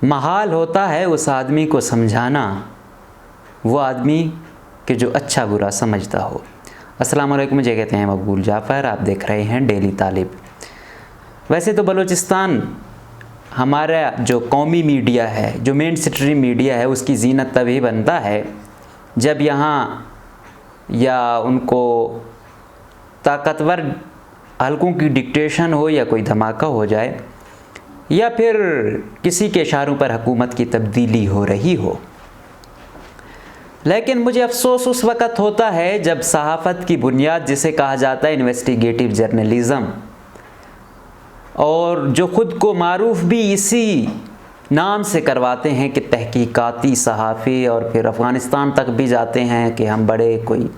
महाल होता है उस आदमी को समझाना, वो आदमी कि जो अच्छा बुरा समझता हो। अस्सलाम वालेकुम, मुझे कहते हैं मकबूल जाफ़र, आप देख रहे हैं डेली तालिब। वैसे तो बलूचिस्तान हमारा जो कौमी मीडिया है, जो मेन स्ट्रीम मीडिया है, उसकी ज़ीनत तभी बनता है जब यहाँ या उनको ताकतवर हलकों की डिक्टेशन हो या कोई धमाका हो जाए या फिर किसी के इशारों पर हुकूमत की तब्दीली हो रही हो। लेकिन मुझे अफसोस उस वक़्त होता है जब सहाफ़त की बुनियाद जिसे कहा जाता है इन्वेस्टिगेटिव जर्नलिज़म, और जो ख़ुद को मारूफ़ भी इसी नाम से करवाते हैं कि तहकीकाती सहाफ़ी, और फिर अफ़गानिस्तान तक भी जाते हैं कि हम बड़े कोई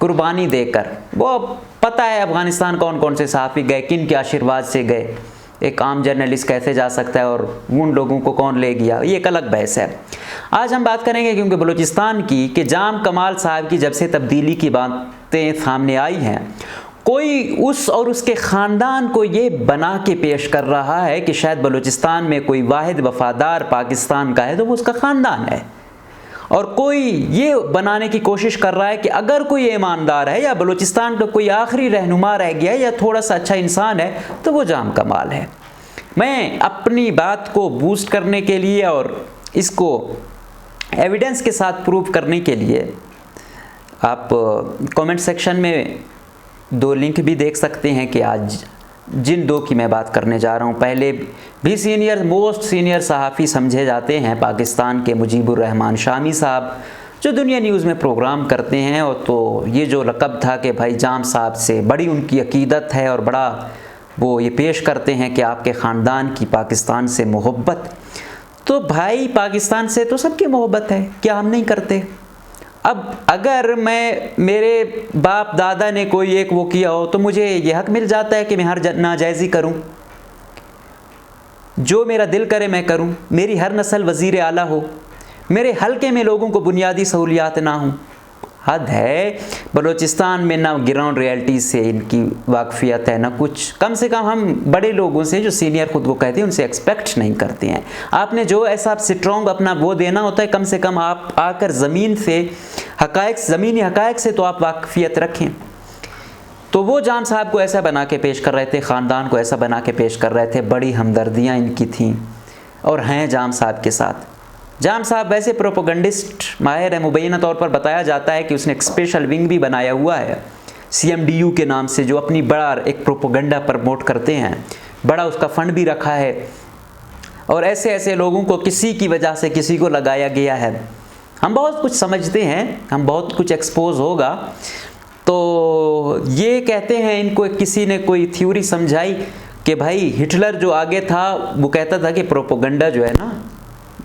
कुर्बानी देकर, वो पता है अफ़गानिस्तान कौन कौन से सहाफ़ी गए, किन के आशीर्वाद से गए, एक आम जर्नलिस्ट कैसे जा सकता है और उन लोगों को कौन ले गया, ये एक अलग बहस है। आज हम बात करेंगे क्योंकि बलूचिस्तान की कि जाम कमाल साहब की जब से तब्दीली की बातें सामने आई हैं, कोई उस और उसके ख़ानदान को ये बना के पेश कर रहा है कि शायद बलूचिस्तान में कोई वाहिद वफ़ादार पाकिस्तान का है तो वो उसका ख़ानदान है, और कोई ये बनाने की कोशिश कर रहा है कि अगर कोई ईमानदार है या बलूचिस्तान का कोई आखिरी रहनुमा रह गया या थोड़ा सा अच्छा इंसान है तो वो जाम कमाल है। मैं अपनी बात को बूस्ट करने के लिए और इसको एविडेंस के साथ प्रूव करने के लिए आप कमेंट सेक्शन में 2 लिंक भी देख सकते हैं कि आज जिन 2 की मैं बात करने जा रहा हूँ, पहले भी मोस्ट सीनियर सहाफ़ी समझे जाते हैं पाकिस्तान के मुजीबुर रहमान शामी साहब, जो दुनिया न्यूज़ में प्रोग्राम करते हैं, और तो ये जो लक़ब था कि भाई जाम साहब से बड़ी उनकी अकीदत है और बड़ा वो ये पेश करते हैं कि आपके ख़ानदान की पाकिस्तान से मोहब्बत। तो भाई पाकिस्तान से तो सबकी मोहब्बत है, क्या हम नहीं करते? अब अगर मेरे बाप दादा ने कोई एक वो किया हो तो मुझे ये हक मिल जाता है कि मैं हर नाजायज़ी करूं, जो मेरा दिल करे मैं करूं, मेरी हर नस्ल वज़ीर आला हो, मेरे हलके में लोगों को बुनियादी सहूलियात ना हों। हद है। बलूचिस्तान में ना ग्राउंड रियलिटी से इनकी वाकफियत है ना कुछ, कम से कम हम बड़े लोगों से जो सीनियर खुद को कहते हैं उनसे एक्सपेक्ट नहीं करते हैं। आपने जो ऐसा स्ट्रॉन्ग अपना वो देना होता है, कम से कम आप आकर ज़मीन से ज़मीनी हक़ाइक़ से तो आप वाकफियत रखें। तो वो जाम साहब को ऐसा बना के पेश कर रहे थे, ख़ानदान को ऐसा बना के पेश कर रहे थे, बड़ी हमदर्दियाँ इनकी थीं और हैं जाम साहब के साथ। जाम साहब वैसे प्रोपोगंडिस्ट माहिर है, मुबैना तौर पर बताया जाता है कि उसने एक स्पेशल विंग भी बनाया हुआ है CMDU के नाम से, जो अपनी बड़ा एक प्रोपोगंडा प्रमोट करते हैं, बड़ा उसका फ़ंड भी रखा है, और ऐसे ऐसे लोगों को किसी की वजह से किसी को लगाया गया है। हम बहुत कुछ समझते हैं, हम बहुत कुछ एक्सपोज होगा। तो ये कहते हैं, इनको किसी ने कोई थ्योरी समझाई कि भाई हिटलर जो आगे था वो कहता था कि प्रोपोगंडा जो है ना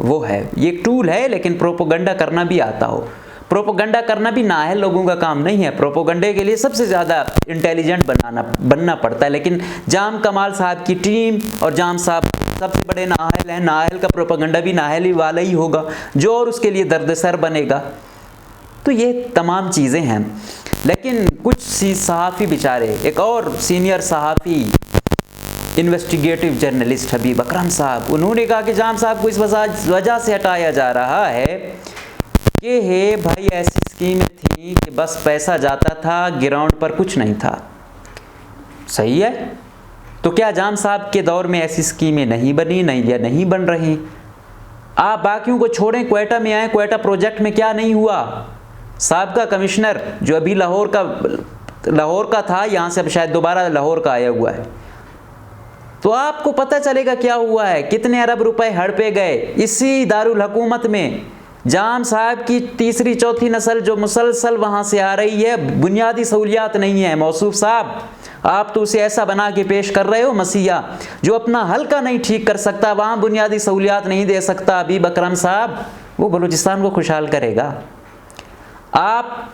वो है, ये एक टूल है, लेकिन प्रोपोगंडा करना भी आता हो। प्रोपोगंडा करना भी नाअहल लोगों का काम नहीं है, प्रोपोगंडे के लिए सबसे ज़्यादा इंटेलिजेंट बनना पड़ता है। लेकिन जाम कमाल साहब की टीम और जाम साहब सबसे बड़े नाअहल हैं, नाअहल का प्रोपोगंडा भी नाअहल ही वाला ही होगा जो और उसके लिए दर्दसर बनेगा। तो ये तमाम चीज़ें हैं। लेकिन कुछ सहाफ़ी बेचारे, एक और सीनियर सहाफ़ी इन्वेस्टिगेटिव जर्नलिस्ट हबीब अकरम साहब, उन्होंने कहा कि जाम साहब को इस वजह से हटाया जा रहा है कि हे भाई ऐसी स्कीमें थी कि बस पैसा जाता था, ग्राउंड पर कुछ नहीं था। सही है, तो क्या जाम साहब के दौर में ऐसी स्कीमें नहीं बनी, नहीं या नहीं बन रही? आप बाकियों को छोड़ें, क्वेटा में आए, क्वेटा प्रोजेक्ट में क्या नहीं हुआ? साहब का कमिश्नर जो अभी लाहौर का था, यहाँ से अब शायद दोबारा लाहौर का आया हुआ है, तो आपको पता चलेगा क्या हुआ है, कितने अरब रुपए हड़पे गए इसी दारुल हुकूमत में। जाम साहब की तीसरी चौथी नस्ल जो मुसलसल वहाँ से आ रही है, बुनियादी सहूलियात नहीं है। मौसूफ साहब, आप तो उसे ऐसा बना के पेश कर रहे हो मसीहा जो अपना हल्का नहीं ठीक कर सकता, वहाँ बुनियादी सहूलियात नहीं दे सकता। हबीब अकरम साहब वो बलूचिस्तान को खुशहाल करेगा। आप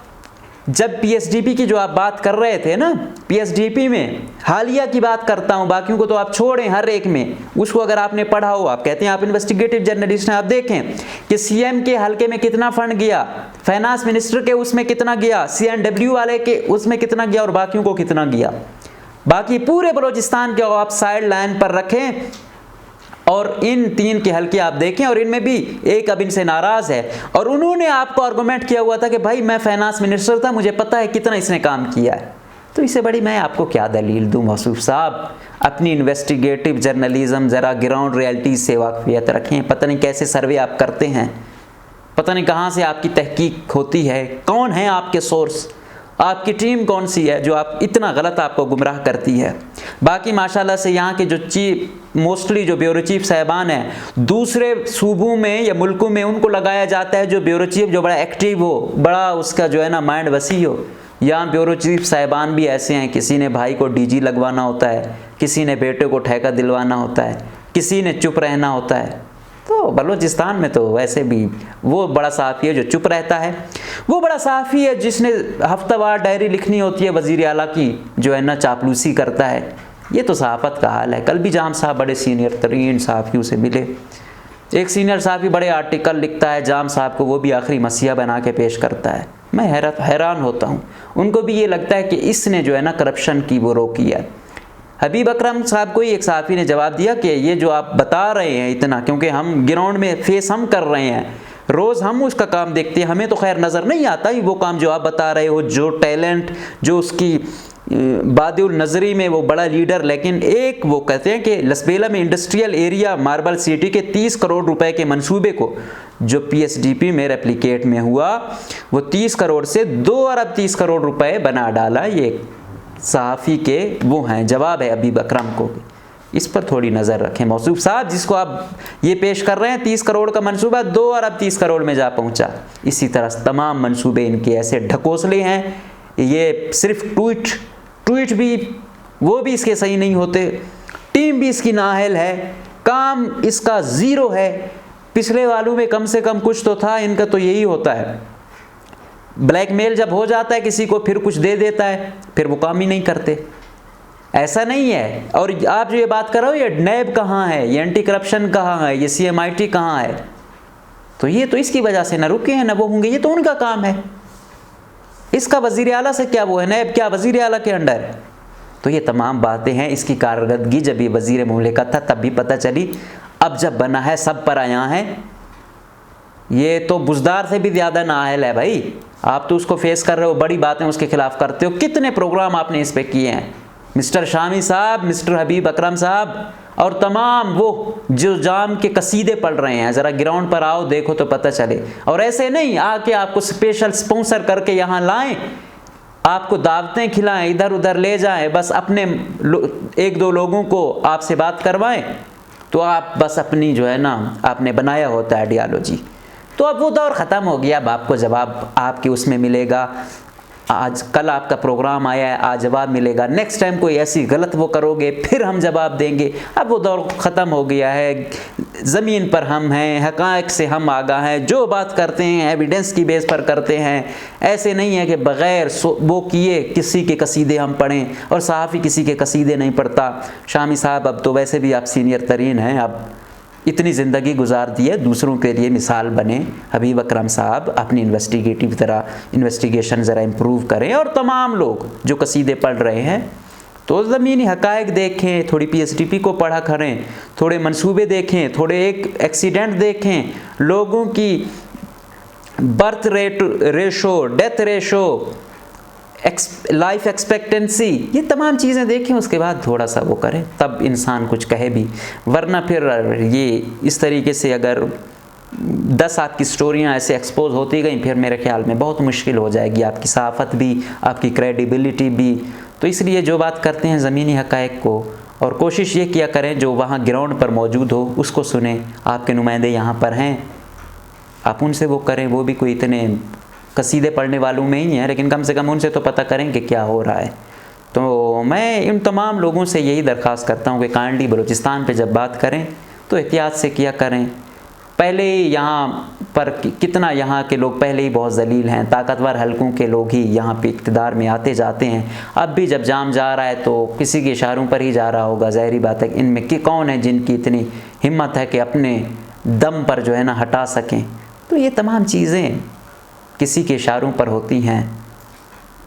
जब PSDP की जो आप बात कर रहे थे ना, PSDP में हालिया की बात करता हूँ, बाकियों को तो आप छोड़ें, हर एक में उसको अगर आपने पढ़ा हो, आप कहते हैं आप इन्वेस्टिगेटिव जर्नलिस्ट हैं, आप देखें कि CM के हल्के में कितना फंड गया, फाइनेंस मिनिस्टर के उसमें कितना गया, CNW वाले के उसमें कितना गया और बाकियों को कितना गया। बाकी पूरे बलूचिस्तान के आप साइड लाइन पर रखें, और इन 3 के हल्के आप देखें और इनमें भी एक अब इनसे नाराज़ है और उन्होंने आपको आर्गूमेंट किया हुआ था कि भाई मैं फाइनेंस मिनिस्टर था, मुझे पता है कितना इसने काम किया है। तो इससे बड़ी मैं आपको क्या दलील दूं मौसूफ साहब। अपनी इन्वेस्टिगेटिव जर्नलिज्म ज़रा ग्राउंड रियलिटी से वाकफियत रखें। पता नहीं कैसे सर्वे आप करते हैं, पता नहीं कहाँ से आपकी तहकीक होती है, कौन है आपके सोर्स, आपकी टीम कौन सी है जो आप इतना गलत आपको गुमराह करती है। बाकी माशाल्लाह से यहाँ के जो मोस्टली जो ब्यूरो चीफ साहबान हैं दूसरे सूबों में या मुल्कों में उनको लगाया जाता है जो ब्यूरो चीफ जो बड़ा एक्टिव हो, बड़ा उसका जो है ना माइंड वसी हो। यहाँ ब्यूरो चीफ साहबान भी ऐसे हैं, किसी ने भाई को डीजी लगवाना होता है, किसी ने बेटे को ठेका दिलवाना होता है, किसी ने चुप रहना होता है। तो बलूचिस्तान में तो वैसे भी वो बड़ा सहाफ़ी है जो चुप रहता है, वो बड़ा सहाफ़ी है जिसने हफ्तावार डायरी लिखनी होती है वज़ीर आला की, जो है ना चापलूसी करता है। ये तो सहाफ़त का हाल है। कल भी जाम साहब बड़े सीनियर तरीन सहाफ़ियों से मिले, एक सीनियर सहाफ़ी बड़े आर्टिकल लिखता है जाम साहब को, वो भी आखिरी मसीहा बना के पेश करता है। मैं हैरान होता हूँ। उनको भी ये लगता है कि इसने जो है ना करप्शन की वो रोकी है। हबीब अकरम साहब को ही एक सहाफ़ी ने जवाब दिया कि ये जो आप बता रहे हैं इतना, क्योंकि हम ग्राउंड में फेस हम कर रहे हैं, रोज़ हम उसका काम देखते हैं, हमें तो खैर नज़र नहीं आता ही वो काम जो आप बता रहे हो, जो टैलेंट जो उसकी बादुल नज़री में वो बड़ा लीडर। लेकिन एक वो कहते हैं कि लसबेला में इंडस्ट्रियल एरिया मार्बल सिटी के 30 करोड़ रुपए के मंसूबे को जो पीएसडीपी में रेप्लिकेट में हुआ, वो 30 करोड़ से 2 अरब 30 करोड़ रुपए बना डाला। ये सहाफ़ी के वो हैं जवाब है हबीब अकरम को। इस पर थोड़ी नज़र रखें मौसूफ साहब, जिसको आप ये पेश कर रहे हैं 30 करोड़ का मंसूबा 2 अरब 30 करोड़ में जा पहुंचा। इसी तरह तमाम मंसूबे इनके ऐसे ढकोसले हैं। ये सिर्फ ट्वीट भी वो भी इसके सही नहीं होते, टीम भी इसकी नाअहल है, काम इसका ज़ीरो है। पिछले वालों में कम से कम कुछ तो था, इनका तो यही होता है। ब्लैकमेल जब हो जाता है किसी को फिर कुछ दे देता है, फिर वो काम ही नहीं करते। ऐसा नहीं है। और आप जो ये बात कर रहे हो, ये नैब कहाँ है, ये एंटी करप्शन कहाँ है, ये CMIT कहाँ है, तो ये तो इसकी वजह से न रुके हैं न वो होंगे, ये तो उनका काम है। इसका वज़ीर आला से क्या वो है, नैब क्या वज़ीर आला के अंडर है। तो ये तमाम बातें हैं। इसकी कारकर्दगी जब ये वज़ीर मुमलिकत था तब भी पता चली, अब जब बना है सब पर आया है। ये तो बुज़दार से भी ज़्यादा नाअहल है भाई। आप तो उसको फेस कर रहे हो, बड़ी बातें उसके खिलाफ करते हो। कितने प्रोग्राम आपने इस पे किए हैं, मिस्टर शामी साहब, मिस्टर हबीब अकरम साहब और तमाम वो जो जाम के कसीदे पढ़ रहे हैं। ज़रा ग्राउंड पर आओ, देखो तो पता चले। और ऐसे नहीं आके आपको स्पेशल स्पॉन्सर करके यहाँ लाएं, आपको दावतें खिलाएं, इधर उधर ले जाएं, बस अपने 1-2 लोगों को आपसे बात करवाएं, तो आप बस अपनी जो है ना आपने बनाया होता है आइडियालॉजी। तो अब वो दौर ख़त्म हो गया। अब आपको जवाब आपके उसमें मिलेगा। आज कल आपका प्रोग्राम आया है, आज जवाब मिलेगा। नेक्स्ट टाइम कोई ऐसी गलत वो करोगे फिर हम जवाब देंगे। अब वो दौर ख़त्म हो गया है। ज़मीन पर हम हैं, हक़ाइक़ से हम आगाह हैं, जो बात करते हैं एविडेंस की बेस पर करते हैं। ऐसे नहीं है कि बग़ैर वो किए किसी के कसीदे हम पढ़ें, और सहाफ़ी किसी के कसीदे नहीं पढ़ता। शामी साहब अब तो वैसे भी आप सीनियर तरीन हैं, अब इतनी ज़िंदगी गुजार दी है, दूसरों के लिए मिसाल बने। हबीब अकरम साहब अपनी इन्वेस्टिगेशन ज़रा इम्प्रूव करें, और तमाम लोग जो कसीदे पढ़ रहे हैं तो ज़मीनी हक़ाइक़ देखें, थोड़ी पीएसडीपी को पढ़ा करें, थोड़े मंसूबे देखें, थोड़े एक एक्सीडेंट देखें, लोगों की birth rate ratio, death ratio, life expectancy, ये तमाम चीज़ें देखें, उसके बाद थोड़ा सा वो करें, तब इंसान कुछ कहे भी। वरना फिर ये इस तरीके से अगर 10 आपकी स्टोरियाँ ऐसे एक्सपोज होती गई, फिर मेरे ख्याल में बहुत मुश्किल हो जाएगी आपकी सहाफ़त भी, आपकी क्रेडिबिलिटी भी। तो इसलिए जो बात करते हैं ज़मीनी हक़ाइक़ को, और कोशिश ये किया करें जो वहाँ ग्राउंड पर मौजूद हो उसको सुने। आपके नुमाइंदे यहाँ पर हैं, आप उनसे वो करें। वो भी कोई इतने कसीदे पढ़ने वालों में ही हैं, लेकिन कम से कम उनसे तो पता करें कि क्या हो रहा है। तो मैं इन तमाम लोगों से यही दरख्वास्त करता हूँ कि काइंडली बलूचिस्तान पे जब बात करें तो एहतियात से किया करें। पहले यहाँ पर कितना यहाँ के लोग पहले ही बहुत ज़लील हैं, ताकतवर हलकों के लोग ही यहाँ पे इक़्तिदार में आते जाते हैं। अब भी जब जाम जा रहा है तो किसी के इशारों पर ही जा रहा होगा। ज़ाहिरी बात है इनमें कि कौन है जिनकी इतनी हिम्मत है कि अपने दम पर जो है ना हटा सकें। तो ये तमाम चीज़ें किसी के इशारों पर होती हैं।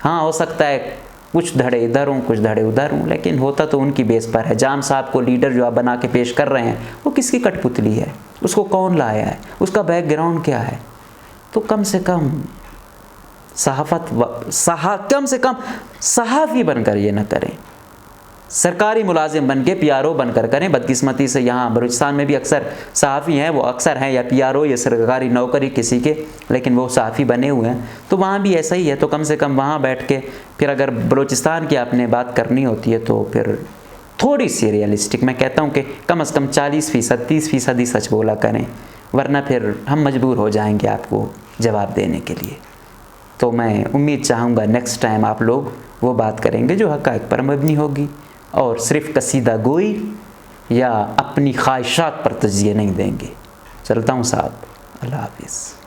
हाँ, हो सकता है कुछ धड़े इधर हूँ, कुछ धड़े उधर हूँ, लेकिन होता तो उनकी बेस पर है। जाम साहब को लीडर जो आप बना के पेश कर रहे हैं वो किसकी कठपुतली है, उसको कौन लाया है, उसका बैकग्राउंड क्या है? तो कम से कम कम से कम सहाफ़ी बनकर ये ना करें, सरकारी मुलाजिम बन के PRO बनकर करें। बदकिस्मती से यहाँ बलूचिस्तान में भी अक्सर सहाफ़ी हैं, वो अक्सर हैं या PRO या सरकारी नौकरी किसी के, लेकिन वो सहाफ़ी बने हुए हैं। तो वहाँ भी ऐसा ही है। तो कम से कम वहाँ बैठ के फिर अगर बलूचिस्तान की आपने बात करनी होती है तो फिर थोड़ी सी रियलिस्टिक, मैं कहता हूँ कि कम से कम 40%, 30% ही सच बोला करें, वरना फिर हम मजबूर हो जाएंगे आपको जवाब देने के लिए। तो मैं उम्मीद चाहूँगा नेक्स्ट टाइम आप लोग वो बात करेंगे जो हक़ाइक़ पर मबनी होगी और सिर्फ़ कसीदा गोई या अपनी ख्वाहिशात पर तज़किया नहीं देंगे। चलता हूँ साहब, अल्लाह हाफ़िज़।